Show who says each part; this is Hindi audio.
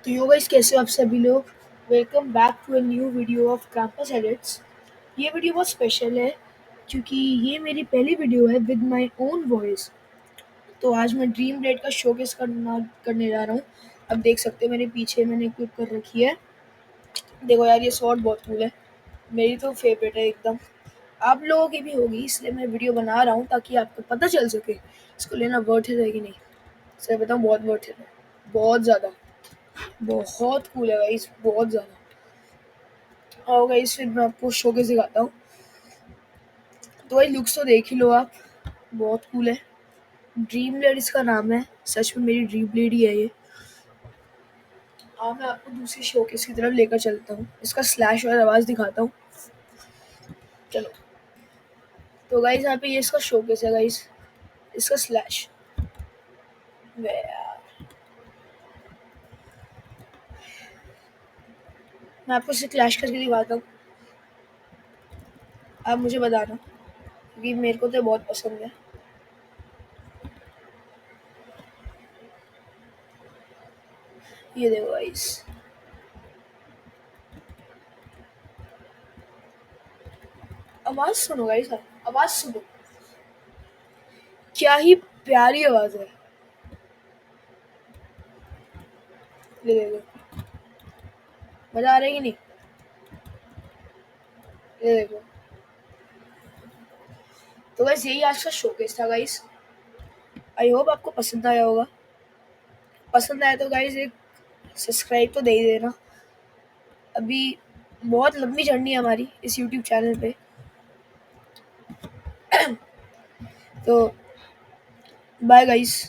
Speaker 1: तो यो गाइस, कैसे हो आप सभी लोग। Welcome back to a new video of campus edits. ये वीडियो बहुत स्पेशल है क्योंकि ये मेरी पहली वीडियो है विद माय ओन वॉइस। तो आज मैं ड्रीम ब्लेड का शोकेस करने जा रहा हूँ। अब देख सकते हो मेरे पीछे मैंने इक्विप कर रखी है। देखो यार, ये स्वॉर्ड बहुत कूल है, मेरी तो फेवरेट है एकदम। आप लोगों की भी होगी, इसलिए मैं वीडियो बना रहा हूँ ताकि आपको पता चल सके इसको लेना वर्थ है कि नहीं। सर बताऊँ, बहुत वर्थ है, बहुत ज़्यादा, बहुत कूल है गाइस, बहुत ज़्यादा। और गाइस फिर मैं आपको शोकेस दिखाता हूँ। तो भाई लुक्स तो देख ही लो आप, बहुत कूल है। ड्रीम ब्लेड इसका नाम है, सच में मेरी ड्रीम ब्लेड ही है ये। मैं आपको दूसरी शोकेस की तरफ लेकर चलता हूँ, इसका स्लैश और आवाज़ दिखाता हूँ। चलो। तो गाइस यहाँ पे ये इसका शोकेस है गाइस, इसका स्लैश। मैं आपको इसे क्लैश करके दिखाता हूँ, आप मुझे बताना, क्योंकि मेरे को तो बहुत पसंद है। ये देखो गाइस, आवाज़ सुनो गाइस, आवाज़ सुनो, क्या ही प्यारी आवाज़ है। ये देखो, मज़ा आ रहा है कि नहीं। ये देखो। तो गाइस यही आज का शोकेस था गाइस। आई होप आपको पसंद आया होगा। पसंद आया तो गाइस एक सब्सक्राइब तो दे ही देना। अभी बहुत लंबी जर्नी है हमारी इस यूट्यूब चैनल पे। तो बाय गाइस।